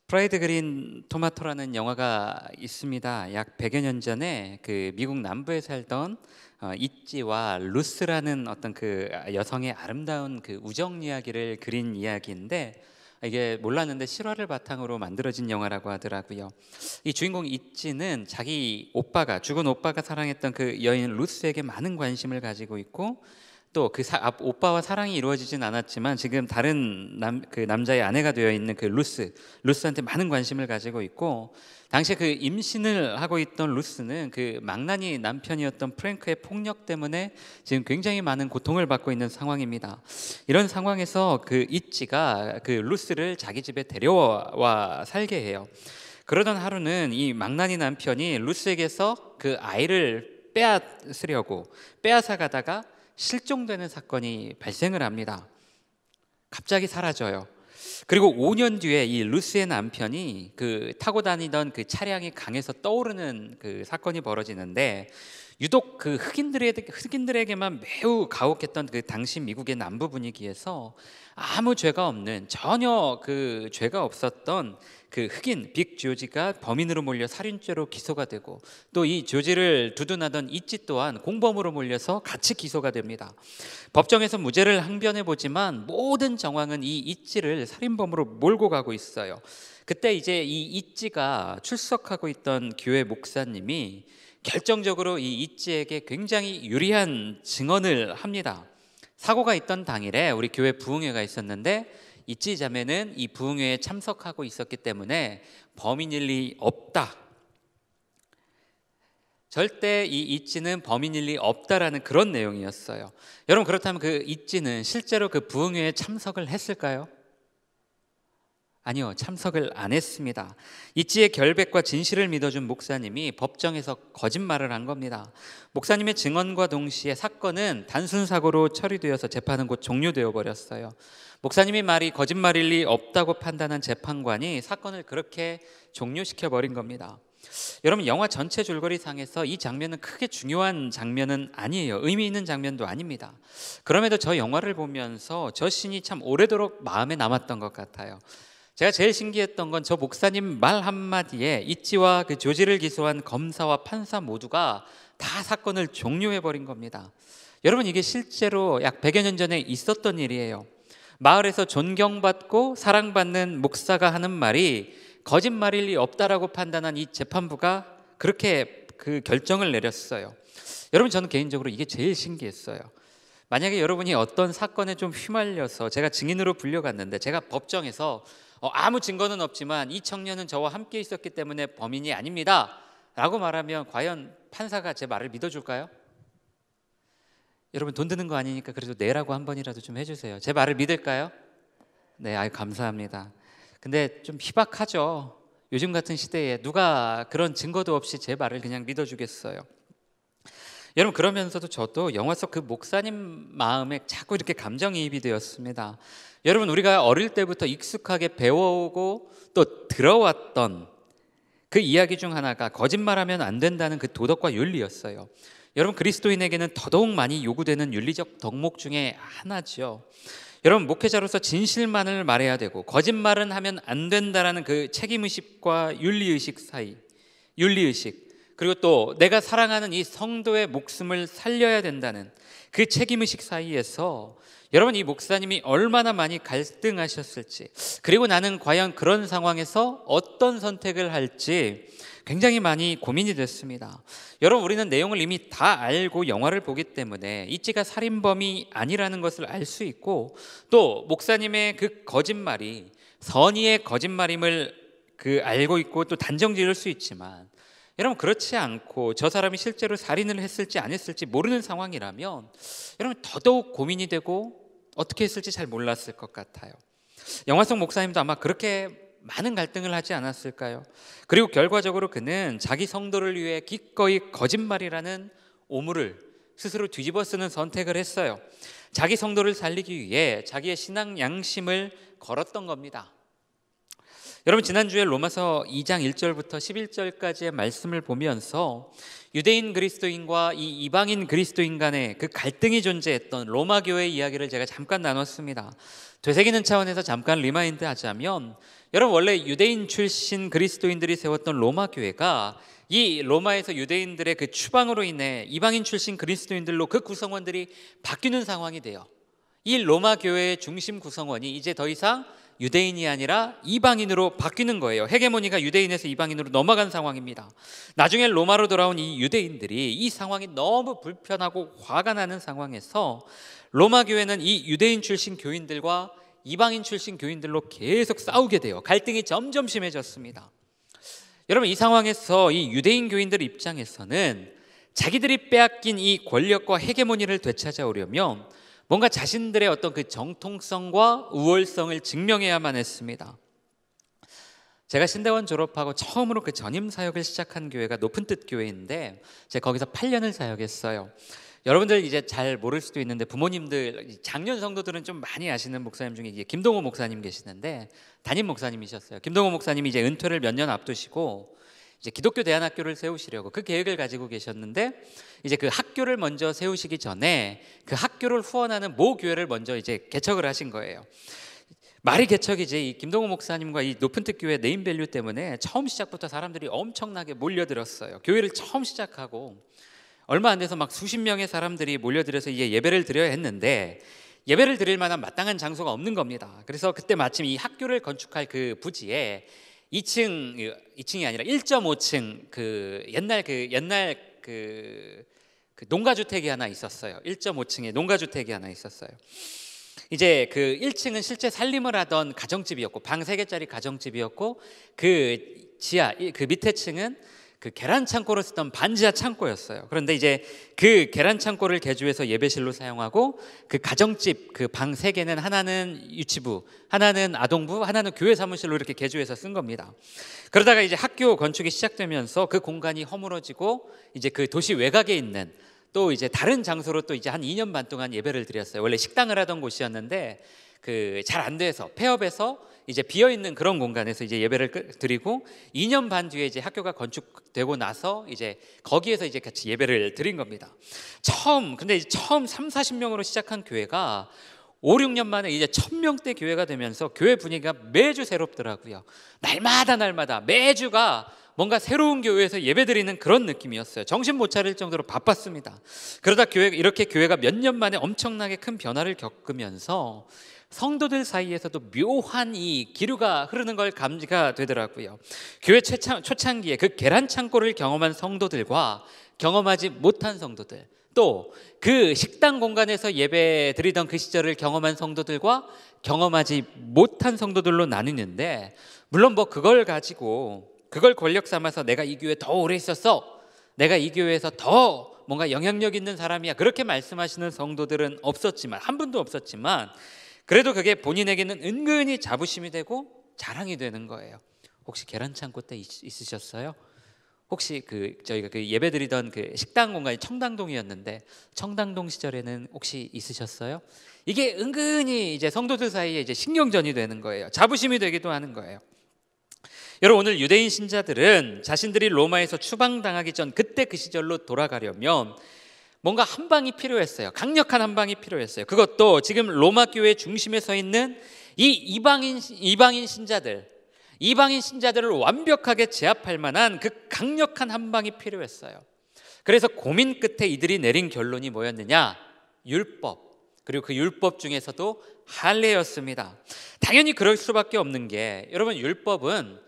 프라이드 그린 토마토라는 영화가 있습니다. 약 100여 년 전에 그 미국 남부에 살던 이찌와 루스라는 어떤 그 여성의 아름다운 그 우정 이야기를 그린 이야기인데, 이게 몰랐는데 실화를 바탕으로 만들어진 영화라고 하더라고요. 이 주인공 이찌는 자기 오빠가, 죽은 오빠가 사랑했던 그 여인 루스에게 많은 관심을 가지고 있고, 또 그 오빠와 사랑이 이루어지진 않았지만 지금 다른 그 남자의 아내가 되어 있는 그 루스한테 많은 관심을 가지고 있고, 당시에 그 임신을 하고 있던 루스는 그 망나니 남편이었던 프랭크의 폭력 때문에 지금 굉장히 많은 고통을 받고 있는 상황입니다. 이런 상황에서 그 이찌가 그 루스를 자기 집에 데려와 살게 해요. 그러던 하루는 이 망나니 남편이 루스에게서 그 아이를 빼앗아 가다가 실종되는 사건이 발생을 합니다. 갑자기 사라져요. 그리고 5년 뒤에 이 루스의 남편이 그 타고 다니던 그 차량이 강에서 떠오르는 그 사건이 벌어지는데, 유독 그 흑인들에게만 매우 가혹했던 그 당시 미국의 남부 분위기에서 아무 죄가 없는, 전혀 그 죄가 없었던 그 흑인 빅 조지가 범인으로 몰려 살인죄로 기소가 되고, 또 이 조지를 두둔하던 이찌 또한 공범으로 몰려서 같이 기소가 됩니다. 법정에서 무죄를 항변해 보지만 모든 정황은 이 이찌를 살인범으로 몰고 가고 있어요. 그때 이제 이 이찌가 출석하고 있던 교회 목사님이 결정적으로 이 이찌에게 굉장히 유리한 증언을 합니다. 사고가 있던 당일에 우리 교회 부흥회가 있었는데, 이찌 자매는 이 부흥회에 참석하고 있었기 때문에 범인일 리 없다, 절대 이 이찌는 범인일 리 없다라는 그런 내용이었어요. 여러분, 그렇다면 그 이찌는 실제로 그 부흥회에 참석을 했을까요? 아니요, 참석을 안 했습니다. 이찌의 결백과 진실을 믿어준 목사님이 법정에서 거짓말을 한 겁니다. 목사님의 증언과 동시에 사건은 단순 사고로 처리되어서 재판은 곧 종료되어 버렸어요. 목사님의 말이 거짓말일 리 없다고 판단한 재판관이 사건을 그렇게 종료시켜 버린 겁니다. 여러분, 영화 전체 줄거리상에서 이 장면은 크게 중요한 장면은 아니에요. 의미 있는 장면도 아닙니다. 그럼에도 저 영화를 보면서 저 씬이 참 오래도록 마음에 남았던 것 같아요. 제가 제일 신기했던 건 저 목사님 말 한마디에 이찌와 그 조지를 기소한 검사와 판사 모두가 다 사건을 종료해 버린 겁니다. 여러분, 이게 실제로 약 100여 년 전에 있었던 일이에요. 마을에서 존경받고 사랑받는 목사가 하는 말이 거짓말일 리 없다라고 판단한 이 재판부가 그렇게 그 결정을 내렸어요. 여러분, 저는 개인적으로 이게 제일 신기했어요. 만약에 여러분이 어떤 사건에 좀 휘말려서 제가 증인으로 불려갔는데, 제가 법정에서 아무 증거는 없지만 이 청년은 저와 함께 있었기 때문에 범인이 아닙니다 라고 말하면 과연 판사가 제 말을 믿어줄까요? 여러분, 돈 드는 거 아니니까 그래도 네라고 한 번이라도 좀 해주세요. 제 말을 믿을까요? 네, 아유, 감사합니다. 근데 좀 희박하죠. 요즘 같은 시대에 누가 그런 증거도 없이 제 말을 그냥 믿어주겠어요? 여러분, 그러면서도 저도 영화 속 그 목사님 마음에 자꾸 이렇게 감정이입이 되었습니다. 여러분, 우리가 어릴 때부터 익숙하게 배워오고 또 들어왔던 그 이야기 중 하나가 거짓말하면 안 된다는 그 도덕과 윤리였어요. 여러분, 그리스도인에게는 더더욱 많이 요구되는 윤리적 덕목 중에 하나죠. 여러분, 목회자로서 진실만을 말해야 되고 거짓말은 하면 안 된다라는 그 책임의식과 윤리의식 사이, 윤리의식, 그리고 또 내가 사랑하는 이 성도의 목숨을 살려야 된다는 그 책임의식 사이에서 여러분, 이 목사님이 얼마나 많이 갈등하셨을지, 그리고 나는 과연 그런 상황에서 어떤 선택을 할지 굉장히 많이 고민이 됐습니다. 여러분, 우리는 내용을 이미 다 알고 영화를 보기 때문에 이찌가 살인범이 아니라는 것을 알 수 있고, 또 목사님의 그 거짓말이 선의의 거짓말임을 알고 있고 또 단정 지을 수 있지만, 여러분, 그렇지 않고 저 사람이 실제로 살인을 했을지 안 했을지 모르는 상황이라면 여러분, 더더욱 고민이 되고 어떻게 했을지 잘 몰랐을 것 같아요. 영화 속 목사님도 아마 그렇게 많은 갈등을 하지 않았을까요? 그리고 결과적으로 그는 자기 성도를 위해 기꺼이 거짓말이라는 오물을 스스로 뒤집어 쓰는 선택을 했어요. 자기 성도를 살리기 위해 자기의 신앙 양심을 걸었던 겁니다. 여러분 지난주에 로마서 2장 1절부터 11절까지의 말씀을 보면서 유대인 그리스도인과 이 이방인 그리스도인 간의 그 갈등이 존재했던 로마 교회의 이야기를 제가 잠깐 나눴습니다. 되새기는 차원에서 잠깐 리마인드 하자면, 여러분 원래 유대인 출신 그리스도인들이 세웠던 로마 교회가 이 로마에서 유대인들의 그 추방으로 인해 이방인 출신 그리스도인들로 그 구성원들이 바뀌는 상황이 돼요. 이 로마 교회의 중심 구성원이 이제 더 이상 유대인이 아니라 이방인으로 바뀌는 거예요. 헤게모니가 유대인에서 이방인으로 넘어간 상황입니다. 나중에 로마로 돌아온 이 유대인들이 이 상황이 너무 불편하고 화가 나는 상황에서 로마 교회는 이 유대인 출신 교인들과 이방인 출신 교인들로 계속 싸우게 돼요. 갈등이 점점 심해졌습니다. 여러분 이 상황에서 이 유대인 교인들 입장에서는 자기들이 빼앗긴 이 권력과 헤게모니를 되찾아오려면 뭔가 자신들의 어떤 그 정통성과 우월성을 증명해야만 했습니다. 제가 신대원 졸업하고 처음으로 그 전임 사역을 시작한 교회가 높은뜻 교회인데 제가 거기서 8년을 사역했어요. 여러분들 이제 잘 모를 수도 있는데 부모님들, 작년 성도들은 좀 많이 아시는 목사님 중에 이제 김동호 목사님 계시는데 담임 목사님이셨어요. 김동호 목사님이 이제 은퇴를 몇 년 앞두시고 이제 기독교 대안학교를 세우시려고 그 계획을 가지고 계셨는데, 이제 그 학교를 먼저 세우시기 전에 그 학교를 후원하는 모 교회를 먼저 이제 개척을 하신 거예요. 말이 개척이지 이 김동호 목사님과 이 높은뜻 교회 네임밸류 때문에 처음 시작부터 사람들이 엄청나게 몰려들었어요. 교회를 처음 시작하고 얼마 안 돼서 막 수십 명의 사람들이 몰려들어서 이제 예배를 드려야 했는데 예배를 드릴 만한 마땅한 장소가 없는 겁니다. 그래서 그때 마침 이 학교를 건축할 그 부지에 2층이 아니라 1.5층 그 옛날 그 농가주택이 하나 있었어요. 1.5층에 농가주택이 하나 있었어요. 이제 그 1층은 실제 살림을 하던 가정집이었고 방 3개짜리 가정집이었고, 그 지하 그 밑에 층은 그 계란 창고로 쓰던 반지하 창고였어요. 그런데 이제 그 계란 창고를 개조해서 예배실로 사용하고 그 가정집 그 방 3개는 하나는 유치부, 하나는 아동부, 하나는 교회 사무실로 이렇게 개조해서 쓴 겁니다. 그러다가 이제 학교 건축이 시작되면서 그 공간이 허물어지고 이제 그 도시 외곽에 있는 또 이제 다른 장소로 또 이제 한 2년 반 동안 예배를 드렸어요. 원래 식당을 하던 곳이었는데 그 잘 안 돼서 폐업해서 이제 비어 있는 그런 공간에서 이제 예배를 드리고 2년 반 뒤에 이제 학교가 건축되고 나서 이제 거기에서 이제 같이 예배를 드린 겁니다. 근데 처음 3, 40명으로 시작한 교회가 5, 6년 만에 이제 1000명대 교회가 되면서 교회 분위기가 매주 새롭더라고요. 날마다 매주가 뭔가 새로운 교회에서 예배드리는 그런 느낌이었어요. 정신 못 차릴 정도로 바빴습니다. 그러다 이렇게 교회가 몇 년 만에 엄청나게 큰 변화를 겪으면서 성도들 사이에서도 묘한 이 기류가 흐르는 걸 감지가 되더라고요. 교회 초창기에 그 계란 창고를 경험한 성도들과 경험하지 못한 성도들, 또 그 식당 공간에서 예배 드리던 그 시절을 경험한 성도들과 경험하지 못한 성도들로 나뉘는데, 물론 뭐 그걸 가지고 그걸 권력 삼아서 내가 이 교회에 더 오래 있었어, 내가 이 교회에서 더 뭔가 영향력 있는 사람이야, 그렇게 말씀하시는 성도들은 없었지만, 한 분도 없었지만, 그래도 그게 본인에게는 은근히 자부심이 되고 자랑이 되는 거예요. 혹시 계란창고 때 있으셨어요? 혹시 저희가 그 예배드리던 그 식당 공간이 청당동이었는데 청당동 시절에는 혹시 있으셨어요? 이게 은근히 이제 성도들 사이에 이제 신경전이 되는 거예요. 자부심이 되기도 하는 거예요. 여러분 오늘 유대인 신자들은 자신들이 로마에서 추방당하기 전 그때 그 시절로 돌아가려면 뭔가 한 방이 필요했어요. 강력한 한 방이 필요했어요. 그것도 지금 로마 교회 중심에 서 있는 이 이방인 신자들을 완벽하게 제압할 만한 그 강력한 한 방이 필요했어요. 그래서 고민 끝에 이들이 내린 결론이 뭐였느냐? 율법. 그리고 그 율법 중에서도 할례였습니다. 당연히 그럴 수밖에 없는 게, 여러분 율법은,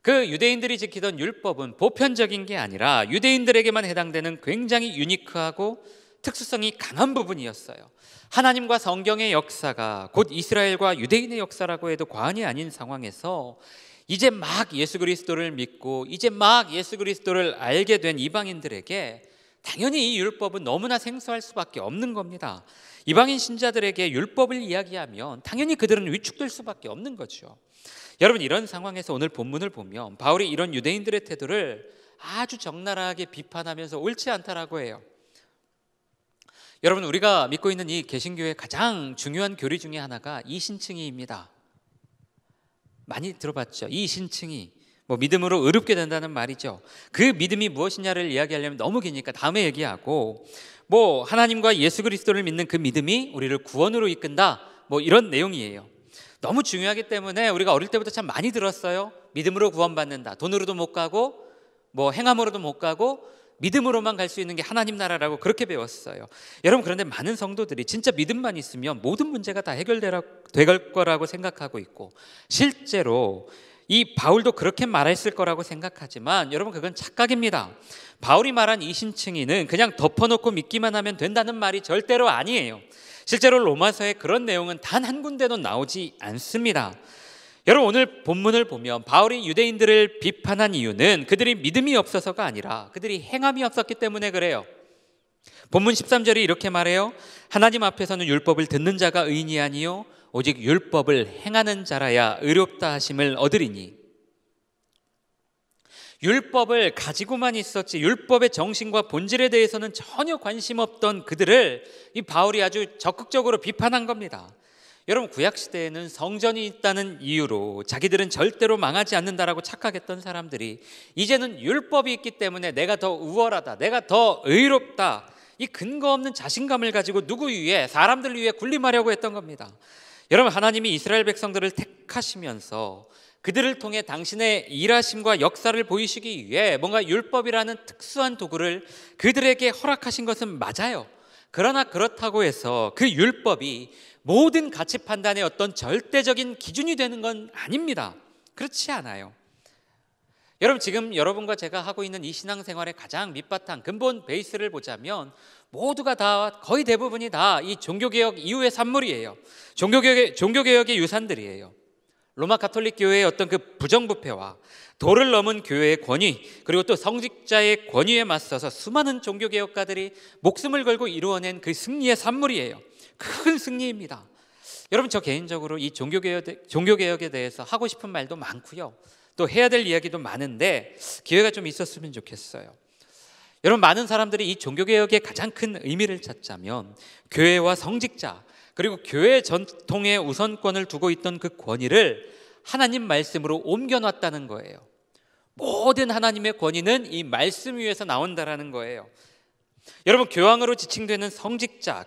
그 유대인들이 지키던 율법은 보편적인 게 아니라 유대인들에게만 해당되는 굉장히 유니크하고 특수성이 강한 부분이었어요. 하나님과 성경의 역사가 곧 이스라엘과 유대인의 역사라고 해도 과언이 아닌 상황에서 이제 막 예수 그리스도를 믿고 이제 막 예수 그리스도를 알게 된 이방인들에게 당연히 이 율법은 너무나 생소할 수밖에 없는 겁니다. 이방인 신자들에게 율법을 이야기하면 당연히 그들은 위축될 수밖에 없는 거죠. 여러분 이런 상황에서 오늘 본문을 보면 바울이 이런 유대인들의 태도를 아주 적나라하게 비판하면서 옳지 않다라고 해요. 여러분 우리가 믿고 있는 이 개신교의 가장 중요한 교리 중에 하나가 이신칭의입니다. 많이 들어봤죠. 이 신칭이 뭐 믿음으로 의롭게 된다는 말이죠. 그 믿음이 무엇이냐를 이야기하려면 너무 기니까 다음에 얘기하고, 뭐 하나님과 예수 그리스도를 믿는 그 믿음이 우리를 구원으로 이끈다, 뭐 이런 내용이에요. 너무 중요하기 때문에 우리가 어릴 때부터 참 많이 들었어요. 믿음으로 구원받는다. 돈으로도 못 가고 뭐 행함으로도 못 가고 믿음으로만 갈 수 있는 게 하나님 나라라고 그렇게 배웠어요. 여러분, 그런데 많은 성도들이 진짜 믿음만 있으면 모든 문제가 다 해결될 거라고 생각하고 있고, 실제로 이 바울도 그렇게 말했을 거라고 생각하지만 여러분, 그건 착각입니다. 바울이 말한 이 신칭의는 그냥 덮어놓고 믿기만 하면 된다는 말이 절대로 아니에요. 실제로 로마서에 그런 내용은 단 한 군데도 나오지 않습니다. 여러분, 오늘 본문을 보면 바울이 유대인들을 비판한 이유는 그들이 믿음이 없어서가 아니라 그들이 행함이 없었기 때문에 그래요. 본문 13절이 이렇게 말해요. 하나님 앞에서는 율법을 듣는 자가 의인이 아니요 오직 율법을 행하는 자라야 의롭다 하심을 얻으리니. 율법을 가지고만 있었지 율법의 정신과 본질에 대해서는 전혀 관심 없던 그들을 이 바울이 아주 적극적으로 비판한 겁니다. 여러분, 구약시대에는 성전이 있다는 이유로 자기들은 절대로 망하지 않는다라고 착각했던 사람들이 이제는 율법이 있기 때문에 내가 더 우월하다, 내가 더 의롭다, 이 근거 없는 자신감을 가지고 누구 위해? 사람들 위해 군림하려고 했던 겁니다. 여러분, 하나님이 이스라엘 백성들을 택하시면서 그들을 통해 당신의 일하심과 역사를 보이시기 위해 뭔가 율법이라는 특수한 도구를 그들에게 허락하신 것은 맞아요. 그러나 그렇다고 해서 그 율법이 모든 가치 판단의 어떤 절대적인 기준이 되는 건 아닙니다. 그렇지 않아요. 여러분, 지금 여러분과 제가 하고 있는 이 신앙생활의 가장 밑바탕 근본 베이스를 보자면 모두가 다, 거의 대부분이 다 이 종교개혁 이후의 산물이에요. 종교개혁의 유산들이에요. 로마 가톨릭 교회의 어떤 그 부정부패와 도를 넘은 교회의 권위, 그리고 또 성직자의 권위에 맞서서 수많은 종교개혁가들이 목숨을 걸고 이루어낸 그 승리의 산물이에요. 큰 승리입니다. 여러분, 저 개인적으로 이 종교개혁에 대해서 하고 싶은 말도 많고요, 또 해야 될 이야기도 많은데 기회가 좀 있었으면 좋겠어요. 여러분, 많은 사람들이 이 종교개혁의 가장 큰 의미를 찾자면 교회와 성직자, 그리고 교회 전통의 우선권을 두고 있던 그 권위를 하나님 말씀으로 옮겨놨다는 거예요. 모든 하나님의 권위는 이 말씀 위에서 나온다라는 거예요. 여러분, 교황으로 지칭되는 성직자,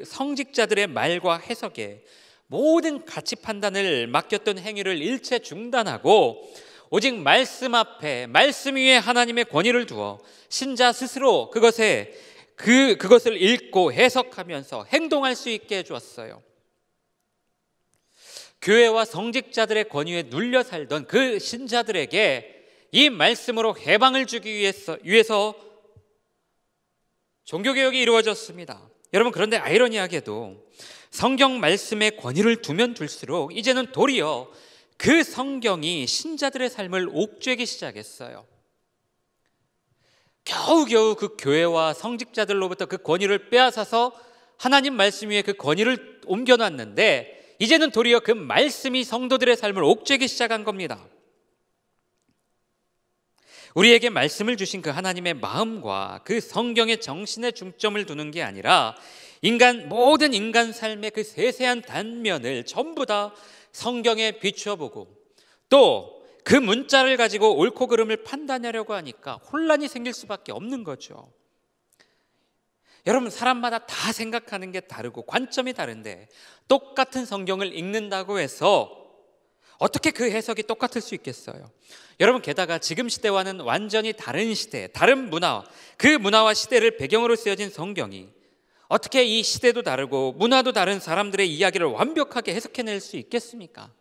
성직자들의 말과 해석에 모든 가치 판단을 맡겼던 행위를 일체 중단하고 오직 말씀 앞에, 말씀 위에 하나님의 권위를 두어 신자 스스로 그것을 읽고 해석하면서 행동할 수 있게 해주었어요. 교회와 성직자들의 권위에 눌려 살던 그 신자들에게 이 말씀으로 해방을 주기 위해서 종교개혁이 이루어졌습니다. 여러분, 그런데 아이러니하게도 성경 말씀에 권위를 두면 둘수록 이제는 도리어 그 성경이 신자들의 삶을 옥죄기 시작했어요. 겨우겨우 그 교회와 성직자들로부터 그 권위를 빼앗아서 하나님 말씀 위에 그 권위를 옮겨놨는데 이제는 도리어 그 말씀이 성도들의 삶을 옥죄기 시작한 겁니다. 우리에게 말씀을 주신 그 하나님의 마음과 그 성경의 정신에 중점을 두는 게 아니라 모든 인간 삶의 그 세세한 단면을 전부 다 성경에 비추어 보고 또 그 문자를 가지고 옳고 그름을 판단하려고 하니까 혼란이 생길 수밖에 없는 거죠. 여러분, 사람마다 다 생각하는 게 다르고 관점이 다른데 똑같은 성경을 읽는다고 해서 어떻게 그 해석이 똑같을 수 있겠어요? 여러분, 게다가 지금 시대와는 완전히 다른 시대, 다른 문화, 그 문화와 시대를 배경으로 쓰여진 성경이 어떻게 이 시대도 다르고 문화도 다른 사람들의 이야기를 완벽하게 해석해낼 수 있겠습니까?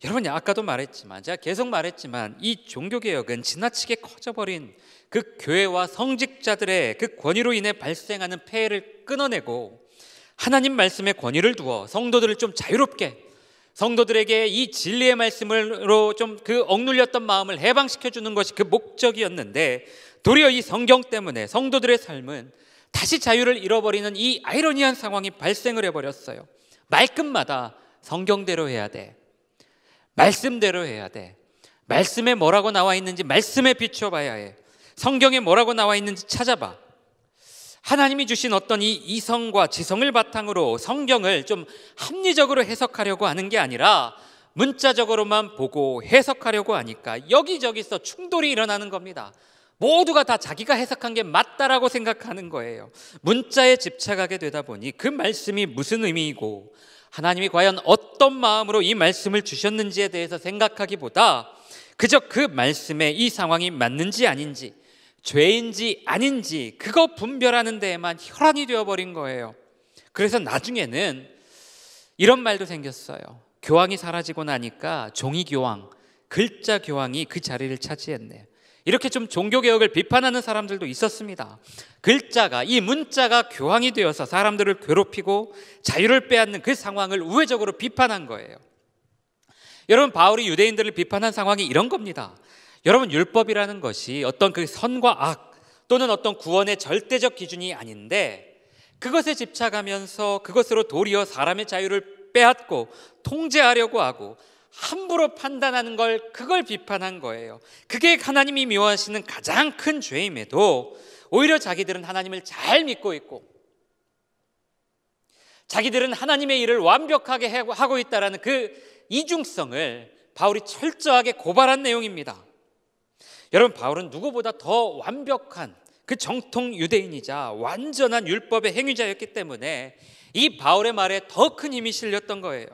여러분, 아까도 말했지만, 제가 계속 말했지만 이 종교개혁은 지나치게 커져버린 그 교회와 성직자들의 그 권위로 인해 발생하는 폐해를 끊어내고 하나님 말씀에 권위를 두어 성도들을 좀 자유롭게, 성도들에게 이 진리의 말씀으로 좀 그 억눌렸던 마음을 해방시켜주는 것이 그 목적이었는데 도리어 이 성경 때문에 성도들의 삶은 다시 자유를 잃어버리는 이 아이러니한 상황이 발생을 해버렸어요. 말끝마다 성경대로 해야 돼, 말씀대로 해야 돼, 말씀에 뭐라고 나와 있는지 말씀에 비춰봐야 해, 성경에 뭐라고 나와 있는지 찾아봐. 하나님이 주신 어떤 이 이성과 지성을 바탕으로 성경을 좀 합리적으로 해석하려고 하는 게 아니라 문자적으로만 보고 해석하려고 하니까 여기저기서 충돌이 일어나는 겁니다. 모두가 다 자기가 해석한 게 맞다라고 생각하는 거예요. 문자에 집착하게 되다 보니 그 말씀이 무슨 의미이고 하나님이 과연 어떤 마음으로 이 말씀을 주셨는지에 대해서 생각하기보다 그저 그 말씀에 이 상황이 맞는지 아닌지, 죄인지 아닌지 그거 분별하는 데에만 혈안이 되어버린 거예요. 그래서 나중에는 이런 말도 생겼어요. 교황이 사라지고 나니까 종이교황, 글자교황이 그 자리를 차지했네요. 이렇게 좀 종교개혁을 비판하는 사람들도 있었습니다. 글자가, 이 문자가 교황이 되어서 사람들을 괴롭히고 자유를 빼앗는 그 상황을 우회적으로 비판한 거예요. 여러분, 바울이 유대인들을 비판한 상황이 이런 겁니다. 여러분, 율법이라는 것이 어떤 그 선과 악 또는 어떤 구원의 절대적 기준이 아닌데 그것에 집착하면서 그것으로 도리어 사람의 자유를 빼앗고 통제하려고 하고 함부로 판단하는 그걸 비판한 거예요. 그게 하나님이 미워하시는 가장 큰 죄임에도 오히려 자기들은 하나님을 잘 믿고 있고 자기들은 하나님의 일을 완벽하게 하고 있다는 그 이중성을 바울이 철저하게 고발한 내용입니다. 여러분, 바울은 누구보다 더 완벽한 그 정통 유대인이자 완전한 율법의 행위자였기 때문에 이 바울의 말에 더 큰 힘이 실렸던 거예요.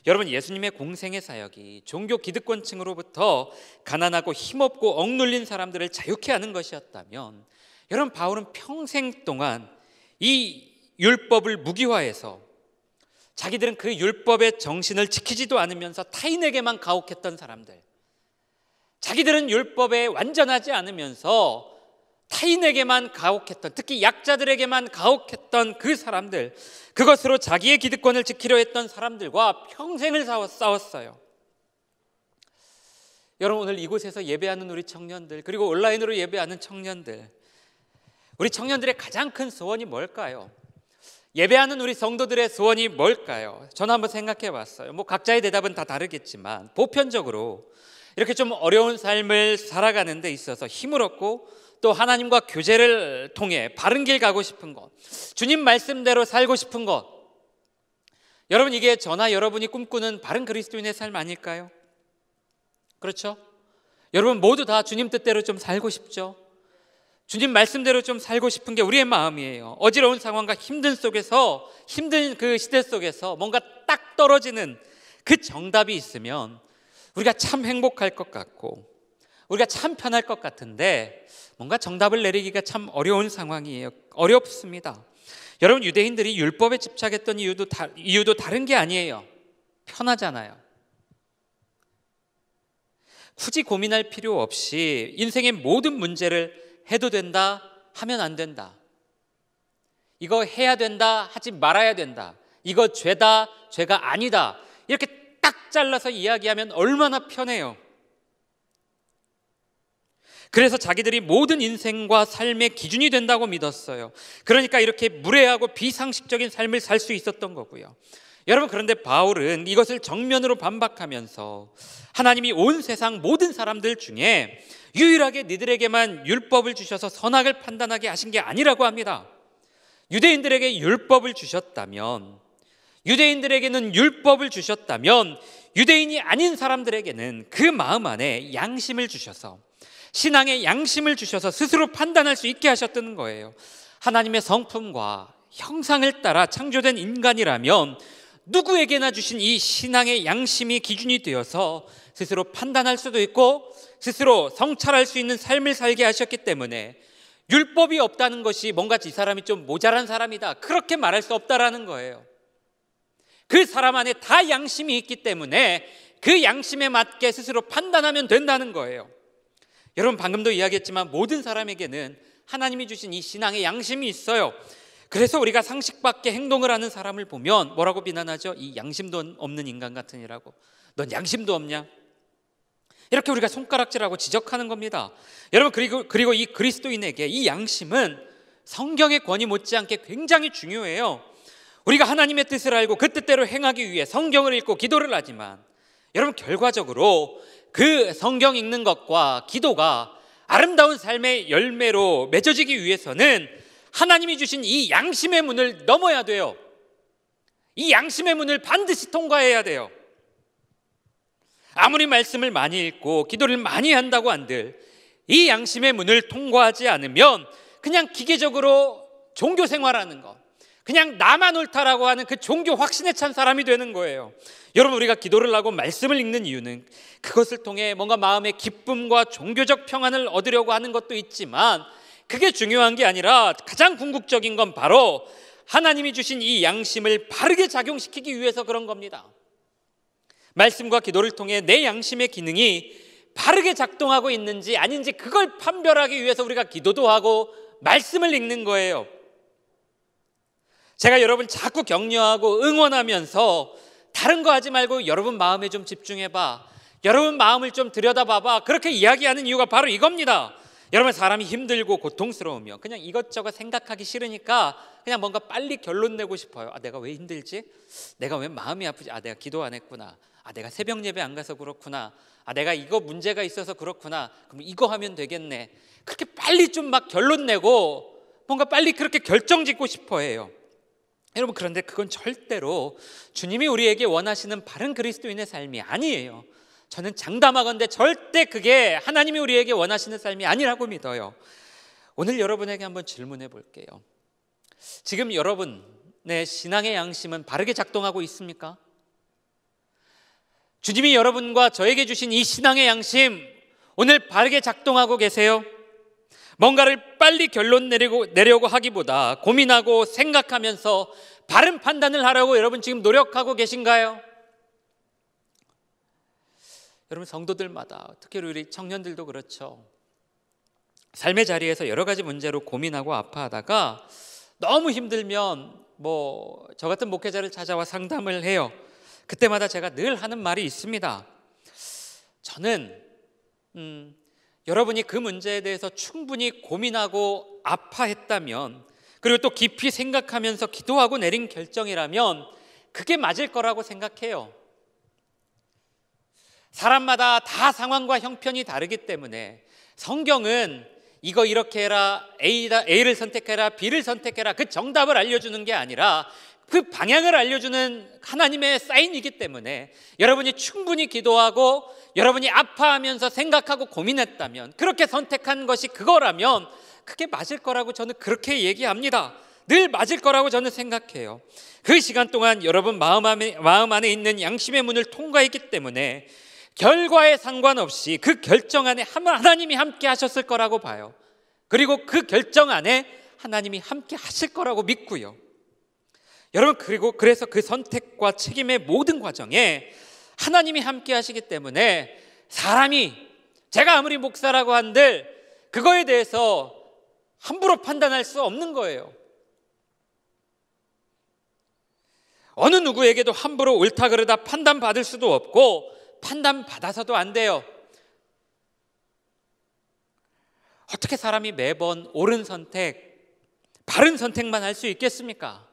여러분, 예수님의 공생의 사역이 종교 기득권층으로부터 가난하고 힘없고 억눌린 사람들을 자유케 하는 것이었다면 여러분, 바울은 평생 동안 이 율법을 무기화해서 자기들은 그 율법의 정신을 지키지도 않으면서 타인에게만 가혹했던 사람들, 자기들은 율법에 완전하지 않으면서 타인에게만 가혹했던, 특히 약자들에게만 가혹했던 그 사람들, 그것으로 자기의 기득권을 지키려 했던 사람들과 평생을 싸웠어요. 여러분, 오늘 이곳에서 예배하는 우리 청년들, 그리고 온라인으로 예배하는 청년들, 우리 청년들의 가장 큰 소원이 뭘까요? 예배하는 우리 성도들의 소원이 뭘까요? 저는 한번 생각해 봤어요. 각자의 대답은 다 다르겠지만 보편적으로 이렇게 좀 어려운 삶을 살아가는 데 있어서 힘을 얻고 또 하나님과 교제를 통해 바른 길 가고 싶은 것, 주님 말씀대로 살고 싶은 것, 여러분, 이게 저나 여러분이 꿈꾸는 바른 그리스도인의 삶 아닐까요? 그렇죠? 여러분 모두 다 주님 뜻대로 좀 살고 싶죠? 주님 말씀대로 좀 살고 싶은 게 우리의 마음이에요. 어지러운 상황과 힘든 그 시대 속에서 뭔가 딱 떨어지는 그 정답이 있으면 우리가 참 행복할 것 같고 우리가 참 편할 것 같은데 뭔가 정답을 내리기가 참 어려운 상황이에요. 어렵습니다. 여러분, 유대인들이 율법에 집착했던 이유도 다른 게 아니에요. 편하잖아요. 굳이 고민할 필요 없이 인생의 모든 문제를 해도 된다, 하면 안 된다, 이거 해야 된다, 하지 말아야 된다, 이거 죄다, 죄가 아니다, 이렇게 딱 잘라서 이야기하면 얼마나 편해요. 그래서 자기들이 모든 인생과 삶의 기준이 된다고 믿었어요. 그러니까 이렇게 무례하고 비상식적인 삶을 살 수 있었던 거고요. 여러분, 그런데 바울은 이것을 정면으로 반박하면서 하나님이 온 세상 모든 사람들 중에 유일하게 니들에게만 율법을 주셔서 선악을 판단하게 하신 게 아니라고 합니다. 유대인들에게는 율법을 주셨다면 유대인이 아닌 사람들에게는 그 마음 안에 양심을 주셔서, 신앙의 양심을 주셔서 스스로 판단할 수 있게 하셨다는 거예요. 하나님의 성품과 형상을 따라 창조된 인간이라면 누구에게나 주신 이 신앙의 양심이 기준이 되어서 스스로 판단할 수도 있고 스스로 성찰할 수 있는 삶을 살게 하셨기 때문에 율법이 없다는 것이 뭔가 이 사람이 좀 모자란 사람이다, 그렇게 말할 수 없다라는 거예요. 그 사람 안에 다 양심이 있기 때문에 그 양심에 맞게 스스로 판단하면 된다는 거예요. 여러분, 방금도 이야기했지만 모든 사람에게는 하나님이 주신 이 신앙의 양심이 있어요. 그래서 우리가 상식 밖의 행동을 하는 사람을 보면 뭐라고 비난하죠? 이 양심도 없는 인간 같으니라고. 넌 양심도 없냐? 이렇게 우리가 손가락질하고 지적하는 겁니다. 여러분, 그리고 이 그리스도인에게 이 양심은 성경의 권위 못지않게 굉장히 중요해요. 우리가 하나님의 뜻을 알고 그 뜻대로 행하기 위해 성경을 읽고 기도를 하지만 여러분, 결과적으로 그 성경 읽는 것과 기도가 아름다운 삶의 열매로 맺어지기 위해서는 하나님이 주신 이 양심의 문을 넘어야 돼요. 이 양심의 문을 반드시 통과해야 돼요. 아무리 말씀을 많이 읽고 기도를 많이 한다고 한들 이 양심의 문을 통과하지 않으면 그냥 기계적으로 종교 생활하는 것, 그냥 나만 옳다라고 하는 그 종교 확신에 찬 사람이 되는 거예요. 여러분, 우리가 기도를 하고 말씀을 읽는 이유는 그것을 통해 뭔가 마음의 기쁨과 종교적 평안을 얻으려고 하는 것도 있지만, 그게 중요한 게 아니라 가장 궁극적인 건 바로 하나님이 주신 이 양심을 바르게 작용시키기 위해서 그런 겁니다. 말씀과 기도를 통해 내 양심의 기능이 바르게 작동하고 있는지 아닌지 그걸 판별하기 위해서 우리가 기도도 하고 말씀을 읽는 거예요. 제가 여러분 자꾸 격려하고 응원하면서 다른 거 하지 말고 여러분 마음에 좀 집중해봐, 여러분 마음을 좀 들여다봐봐, 그렇게 이야기하는 이유가 바로 이겁니다. 여러분, 사람이 힘들고 고통스러우면 그냥 이것저것 생각하기 싫으니까 그냥 뭔가 빨리 결론 내고 싶어요. 내가 왜 힘들지? 내가 왜 마음이 아프지? 내가 기도 안 했구나. 내가 새벽 예배 안 가서 그렇구나. 내가 이거 문제가 있어서 그렇구나. 그럼 이거 하면 되겠네. 그렇게 빨리 좀 막 결론 내고 뭔가 빨리 그렇게 결정 짓고 싶어 해요. 여러분, 그런데 그건 절대로 주님이 우리에게 원하시는 바른 그리스도인의 삶이 아니에요. 저는 장담하건대 절대 그게 하나님이 우리에게 원하시는 삶이 아니라고 믿어요. 오늘 여러분에게 한번 질문해 볼게요. 지금 여러분의 신앙의 양심은 바르게 작동하고 있습니까? 주님이 여러분과 저에게 주신 이 신앙의 양심, 오늘 바르게 작동하고 계세요? 뭔가를 빨리 결론 내려고 하기보다 고민하고 생각하면서 바른 판단을 하려고 여러분 지금 노력하고 계신가요? 여러분, 성도들마다, 특히 우리 청년들도 그렇죠. 삶의 자리에서 여러 가지 문제로 고민하고 아파하다가 너무 힘들면 저 같은 목회자를 찾아와 상담을 해요. 그때마다 제가 늘 하는 말이 있습니다. 저는 여러분이 그 문제에 대해서 충분히 고민하고 아파했다면, 그리고 또 깊이 생각하면서 기도하고 내린 결정이라면 그게 맞을 거라고 생각해요. 사람마다 다 상황과 형편이 다르기 때문에 성경은 이거 이렇게 해라, A를 선택해라, B를 선택해라, 그 정답을 알려주는 게 아니라 그 방향을 알려주는 하나님의 사인이기 때문에 여러분이 충분히 기도하고 여러분이 아파하면서 생각하고 고민했다면, 그렇게 선택한 것이 그거라면 그게 맞을 거라고 저는 그렇게 얘기합니다. 늘 맞을 거라고 저는 생각해요. 그 시간 동안 여러분 마음 안에 있는 양심의 문을 통과했기 때문에 결과에 상관없이 그 결정 안에 하나님이 함께 하셨을 거라고 봐요. 그리고 그 결정 안에 하나님이 함께 하실 거라고 믿고요. 여러분, 그래서 그 선택과 책임의 모든 과정에 하나님이 함께 하시기 때문에 사람이, 제가 아무리 목사라고 한들 그거에 대해서 함부로 판단할 수 없는 거예요. 어느 누구에게도 함부로 옳다 그르다 판단받을 수도 없고 판단받아서도 안 돼요. 어떻게 사람이 매번 옳은 선택, 바른 선택만 할 수 있겠습니까?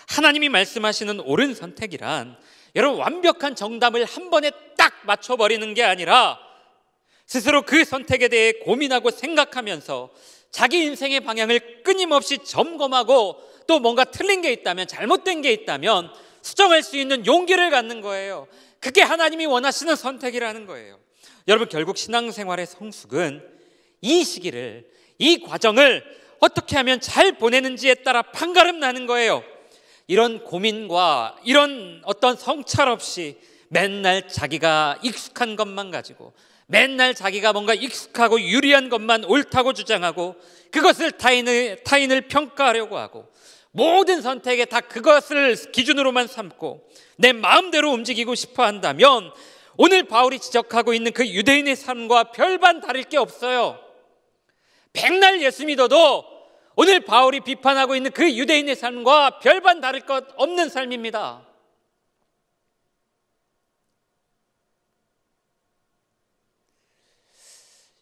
하나님이 말씀하시는 옳은 선택이란 여러분 완벽한 정답을 한 번에 딱 맞춰버리는 게 아니라 스스로 그 선택에 대해 고민하고 생각하면서 자기 인생의 방향을 끊임없이 점검하고 또 뭔가 틀린 게 있다면, 잘못된 게 있다면 수정할 수 있는 용기를 갖는 거예요. 그게 하나님이 원하시는 선택이라는 거예요. 여러분, 결국 신앙생활의 성숙은 이 시기를, 이 과정을 어떻게 하면 잘 보내는지에 따라 판가름 나는 거예요. 이런 고민과 이런 어떤 성찰 없이 맨날 자기가 익숙한 것만 가지고, 맨날 자기가 뭔가 익숙하고 유리한 것만 옳다고 주장하고 그것을 타인을 평가하려고 하고 모든 선택에 다 그것을 기준으로만 삼고 내 마음대로 움직이고 싶어 한다면 오늘 바울이 지적하고 있는 그 유대인의 삶과 별반 다를 게 없어요. 백날 예수 믿어도 오늘 바울이 비판하고 있는 그 유대인의 삶과 별반 다를 것 없는 삶입니다.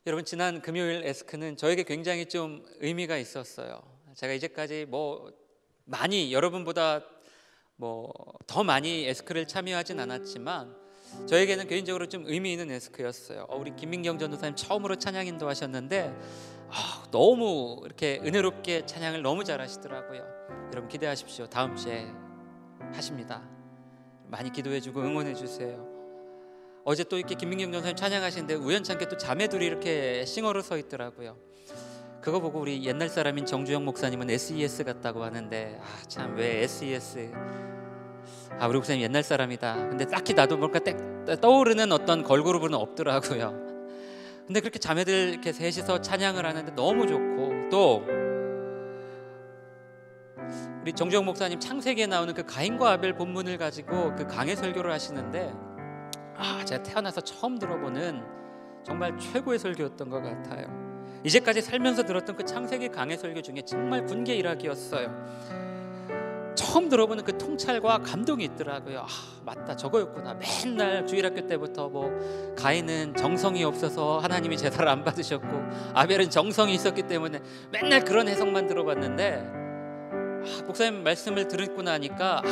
여러분, 지난 금요일 에스크는 저에게 굉장히 좀 의미가 있었어요. 제가 이제까지 많이 여러분보다 더 많이 에스크를 참여하진 않았지만 저에게는 개인적으로 좀 의미 있는 에스크였어요. 우리 김민경 전도사님 처음으로 찬양 인도하셨는데 너무 이렇게 은혜롭게 찬양을 너무 잘하시더라고요. 여러분 기대하십시오. 다음 주에 하십니다. 많이 기도해주고 응원해주세요. 어제 또 이렇게 김민경 전사님 찬양하시는데 우연찮게 또 자매들이 이렇게 싱어로 서 있더라고요. 그거 보고 우리 옛날 사람인 정주영 목사님은 SES 같다고 하는데, 참 왜 SES? 우리 목사님 옛날 사람이다. 근데 딱히 나도 뭔가 떠오르는 어떤 걸그룹은 없더라고요. 근데 그렇게 자매들 이렇게 셋이서 찬양을 하는데 너무 좋고, 또 우리 정주영 목사님 창세기에 나오는 그 가인과 아벨 본문을 가지고 그 강해 설교를 하시는데, 제가 태어나서 처음 들어보는 정말 최고의 설교였던 것 같아요. 이제까지 살면서 들었던 그 창세기 강해 설교 중에 정말 군계 일학이었어요. 처음 들어보는 그 통찰과 감동이 있더라고요. 맞다, 저거였구나. 맨날 주일학교 때부터 가인은 정성이 없어서 하나님이 제사를 안 받으셨고, 아벨은 정성이 있었기 때문에 맨날 그런 해석만 들어봤는데, 목사님 말씀을 듣고 나니까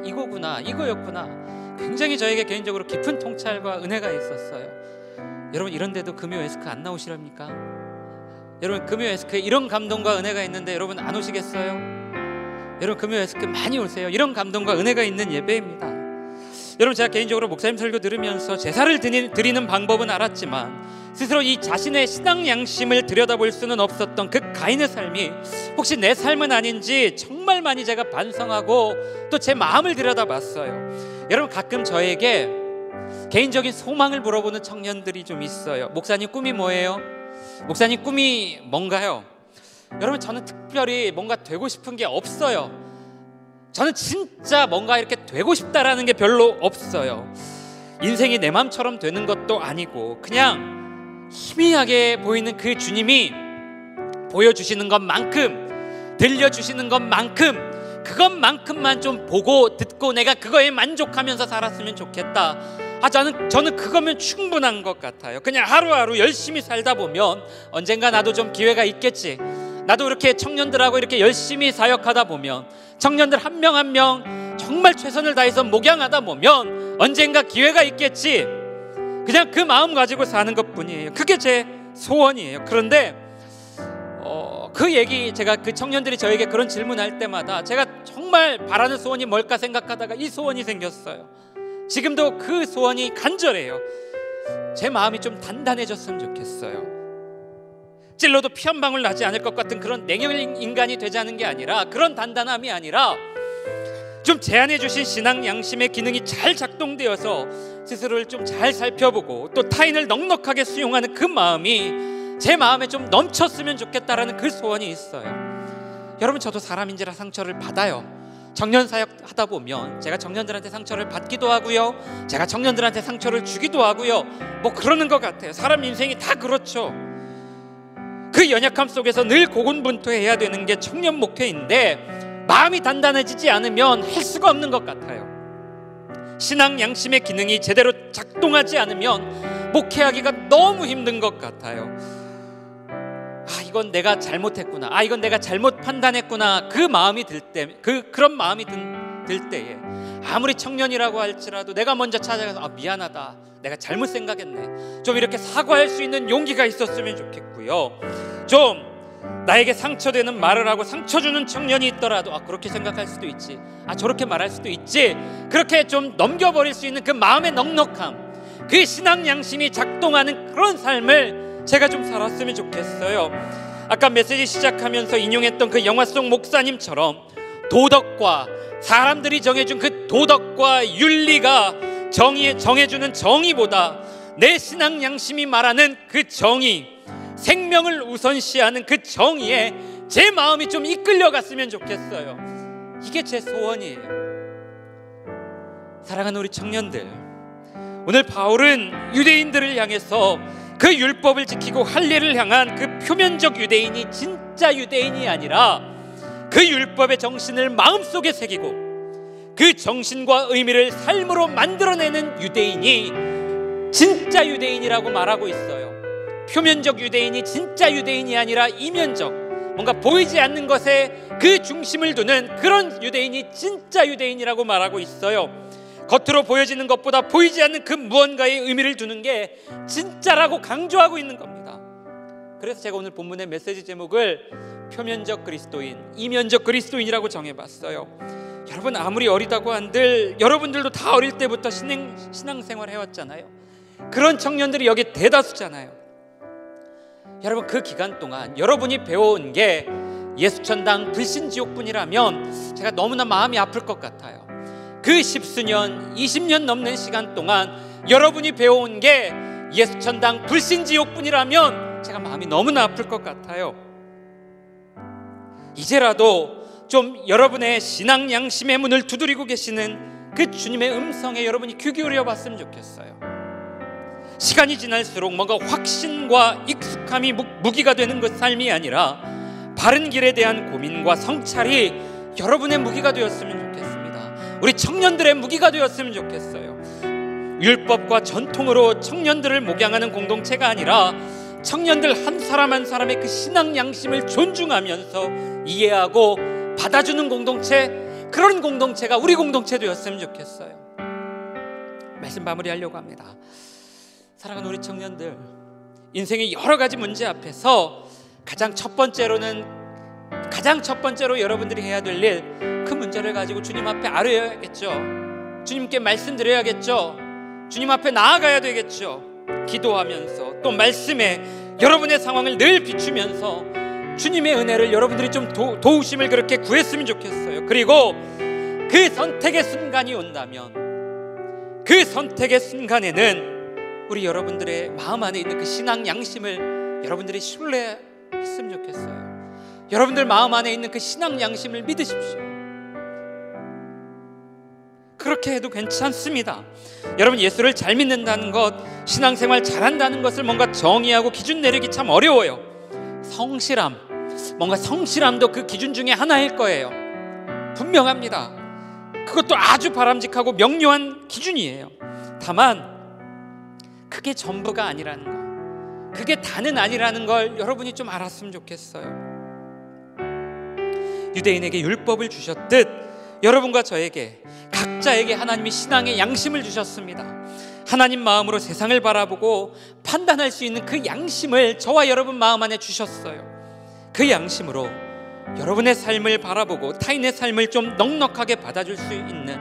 이거구나, 이거였구나. 굉장히 저에게 개인적으로 깊은 통찰과 은혜가 있었어요. 여러분, 이런데도 금요 에스크 안 나오시렵니까? 여러분, 금요 에스크에 이런 감동과 은혜가 있는데 여러분 안 오시겠어요? 여러분, 금요 에스크 많이 오세요. 이런 감동과 은혜가 있는 예배입니다. 여러분, 제가 개인적으로 목사님 설교 들으면서 제사를 드리는 방법은 알았지만 스스로 이 자신의 신앙 양심을 들여다볼 수는 없었던 그 가인의 삶이 혹시 내 삶은 아닌지 정말 많이 제가 반성하고 또 제 마음을 들여다봤어요. 여러분, 가끔 저에게 개인적인 소망을 물어보는 청년들이 좀 있어요. 목사님 꿈이 뭐예요? 목사님 꿈이 뭔가요? 여러분, 저는 특별히 뭔가 되고 싶은 게 없어요. 저는 진짜 뭔가 이렇게 되고 싶다라는 게 별로 없어요. 인생이 내 마음처럼 되는 것도 아니고 그냥 희미하게 보이는 그 주님이 보여주시는 것만큼, 들려주시는 것만큼, 그것만큼만 좀 보고 듣고 내가 그거에 만족하면서 살았으면 좋겠다. 저는 그거면 충분한 것 같아요. 그냥 하루하루 열심히 살다 보면 언젠가 나도 좀 기회가 있겠지. 나도 이렇게 청년들하고 이렇게 열심히 사역하다 보면, 청년들 한 명 한 명 정말 최선을 다해서 목양하다 보면 언젠가 기회가 있겠지. 그냥 그 마음 가지고 사는 것뿐이에요. 그게 제 소원이에요. 그런데 그 얘기, 제가 그 청년들이 저에게 그런 질문할 때마다 제가 정말 바라는 소원이 뭘까 생각하다가 이 소원이 생겼어요. 지금도 그 소원이 간절해요. 제 마음이 좀 단단해졌으면 좋겠어요. 찔러도 피 한 방울 나지 않을 것 같은 그런 냉혈 인간이 되자는 게 아니라, 그런 단단함이 아니라 좀 제안해 주신 신앙 양심의 기능이 잘 작동되어서 스스로를 좀 잘 살펴보고 또 타인을 넉넉하게 수용하는 그 마음이 제 마음에 좀 넘쳤으면 좋겠다라는 그 소원이 있어요. 여러분, 저도 사람인지라 상처를 받아요. 청년 사역 하다 보면 제가 청년들한테 상처를 받기도 하고요, 제가 청년들한테 상처를 주기도 하고요, 그러는 것 같아요. 사람 인생이 다 그렇죠. 그 연약함 속에서 늘 고군분투해야 되는 게 청년 목회인데, 마음이 단단해지지 않으면 할 수가 없는 것 같아요. 신앙 양심의 기능이 제대로 작동하지 않으면 목회하기가 너무 힘든 것 같아요. 이건 내가 잘못했구나, 이건 내가 잘못 판단했구나, 그 마음이 들 때, 그런 마음이 들 때에 아무리 청년이라고 할지라도 내가 먼저 찾아가서 미안하다, 내가 잘못 생각했네, 좀 이렇게 사과할 수 있는 용기가 있었으면 좋겠고요. 좀 나에게 상처되는 말을 하고 상처 주는 청년이 있더라도 그렇게 생각할 수도 있지, 저렇게 말할 수도 있지, 그렇게 좀 넘겨버릴 수 있는 그 마음의 넉넉함, 그 신앙 양심이 작동하는 그런 삶을 제가 좀 살았으면 좋겠어요. 아까 메시지 시작하면서 인용했던 그 영화 속 목사님처럼 도덕과, 사람들이 정해준 그 도덕과 윤리가 정해주는 정의보다 내 신앙 양심이 말하는 그 정의, 생명을 우선시하는 그 정의에 제 마음이 좀 이끌려갔으면 좋겠어요. 이게 제 소원이에요. 사랑하는 우리 청년들, 오늘 바울은 유대인들을 향해서 그 율법을 지키고 할례를 향한 그 표면적 유대인이 진짜 유대인이 아니라 그 율법의 정신을 마음속에 새기고 그 정신과 의미를 삶으로 만들어내는 유대인이 진짜 유대인이라고 말하고 있어요. 표면적 유대인이 진짜 유대인이 아니라 이면적, 뭔가 보이지 않는 것에 그 중심을 두는 그런 유대인이 진짜 유대인이라고 말하고 있어요. 겉으로 보여지는 것보다 보이지 않는 그 무언가의 의미를 두는 게 진짜라고 강조하고 있는 겁니다. 그래서 제가 오늘 본문의 메시지 제목을 표면적 그리스도인, 이면적 그리스도인이라고 정해봤어요. 여러분 아무리 어리다고 한들 여러분들도 다 어릴 때부터 신앙생활 해왔잖아요. 그런 청년들이 여기 대다수잖아요. 여러분 그 기간 동안 여러분이 배워온 게 예수천당 불신지옥뿐이라면 제가 너무나 마음이 아플 것 같아요. 그 10수년 20년 넘는 시간 동안 여러분이 배워온 게 예수천당 불신지옥뿐이라면 제가 마음이 너무나 아플 것 같아요. 이제라도 좀 여러분의 신앙 양심의 문을 두드리고 계시는 그 주님의 음성에 여러분이 귀 기울여 봤으면 좋겠어요. 시간이 지날수록 뭔가 확신과 익숙함이 무기가 되는 그 삶이 아니라 바른 길에 대한 고민과 성찰이 여러분의 무기가 되었으면 좋겠습니다. 우리 청년들의 무기가 되었으면 좋겠어요. 율법과 전통으로 청년들을 목양하는 공동체가 아니라 청년들 한 사람 한 사람의 그 신앙 양심을 존중하면서 이해하고 받아주는 공동체, 그런 공동체가 우리 공동체 되었으면 좋겠어요. 말씀 마무리하려고 합니다. 사랑하는 우리 청년들, 인생의 여러 가지 문제 앞에서 가장 첫 번째로 여러분들이 해야 될 일, 그 문제를 가지고 주님 앞에 아뢰야겠죠. 주님께 말씀드려야겠죠. 주님 앞에 나아가야 되겠죠. 기도하면서 또 말씀에 여러분의 상황을 늘 비추면서 주님의 은혜를 여러분들이 좀 도우심을 그렇게 구했으면 좋겠어요. 그리고 그 선택의 순간이 온다면 그 선택의 순간에는 우리 여러분들의 마음 안에 있는 그 신앙 양심을 여러분들이 신뢰했으면 좋겠어요. 여러분들 마음 안에 있는 그 신앙 양심을 믿으십시오. 그렇게 해도 괜찮습니다. 여러분 예수를 잘 믿는다는 것, 신앙생활 잘한다는 것을 뭔가 정의하고 기준 내리기 참 어려워요. 뭔가 성실함도 그 기준 중에 하나일 거예요. 분명합니다. 그것도 아주 바람직하고 명료한 기준이에요. 다만 그게 전부가 아니라는 거, 그게 다는 아니라는 걸 여러분이 좀 알았으면 좋겠어요. 유대인에게 율법을 주셨듯 여러분과 저에게 각자에게 하나님이 신앙의 양심을 주셨습니다. 하나님 마음으로 세상을 바라보고 판단할 수 있는 그 양심을 저와 여러분 마음 안에 주셨어요. 그 양심으로 여러분의 삶을 바라보고 타인의 삶을 좀 넉넉하게 받아줄 수 있는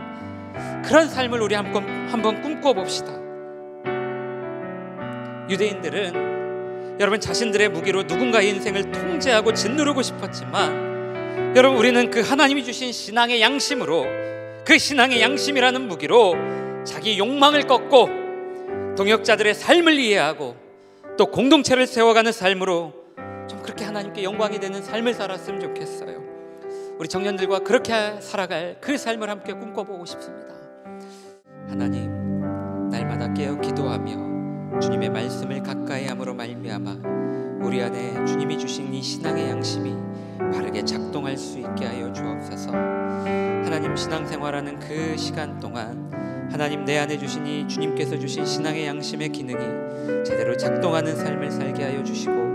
그런 삶을 우리 한번 꿈꿔봅시다. 유대인들은 여러분 자신들의 무기로 누군가의 인생을 통제하고 짓누르고 싶었지만 여러분 우리는 그 하나님이 주신 신앙의 양심으로, 그 신앙의 양심이라는 무기로 자기 욕망을 꺾고 동역자들의 삶을 이해하고 또 공동체를 세워가는 삶으로 좀 그렇게 하나님께 영광이 되는 삶을 살았으면 좋겠어요. 우리 청년들과 그렇게 살아갈 그 삶을 함께 꿈꿔보고 싶습니다. 하나님, 날마다 깨어 기도하며 주님의 말씀을 가까이 함으로 말미암아 우리 안에 주님이 주신 이 신앙의 양심이 바르게 작동할 수 있게 하여 주옵소서. 하나님, 신앙생활하는 그 시간 동안 하나님 내 안에 주신 이 주님께서 주신 신앙의 양심의 기능이 제대로 작동하는 삶을 살게 하여 주시고,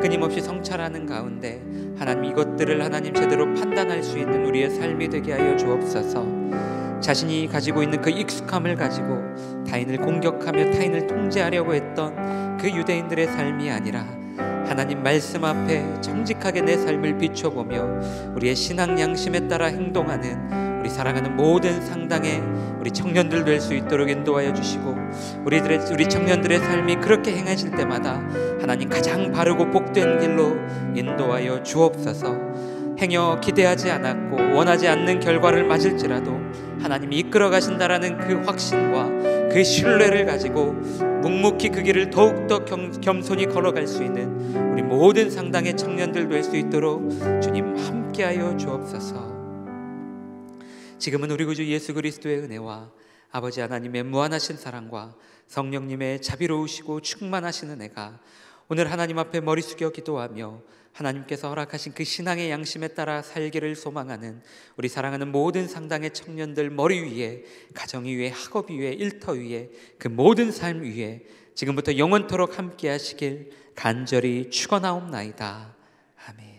끊임없이 성찰하는 가운데 하나님 이것들을 하나님 제대로 판단할 수 있는 우리의 삶이 되게 하여 주옵소서. 자신이 가지고 있는 그 익숙함을 가지고 타인을 공격하며 타인을 통제하려고 했던 그 유대인들의 삶이 아니라 하나님 말씀 앞에 정직하게 내 삶을 비춰보며 우리의 신앙 양심에 따라 행동하는 우리 사랑하는 모든 상당의 우리 청년들 될 수 있도록 인도하여 주시고, 우리 청년들의 삶이 그렇게 행해질 때마다 하나님 가장 바르고 복된 길로 인도하여 주옵소서. 행여 기대하지 않았고 원하지 않는 결과를 맞을지라도 하나님이 이끌어 가신다라는 그 확신과 그 신뢰를 가지고 묵묵히 그 길을 더욱더 겸손히 걸어갈 수 있는 우리 모든 상당의 청년들 될 수 있도록 주님 함께하여 주옵소서. 지금은 우리 구주 예수 그리스도의 은혜와 아버지 하나님의 무한하신 사랑과 성령님의 자비로우시고 충만하신 은혜가 오늘 하나님 앞에 머리 숙여 기도하며 하나님께서 허락하신 그 신앙의 양심에 따라 살기를 소망하는 우리 사랑하는 모든 상당의 청년들 머리 위에, 가정 위에, 학업 위에, 일터 위에, 그 모든 삶 위에 지금부터 영원토록 함께 하시길 간절히 축원하옵나이다. 아멘.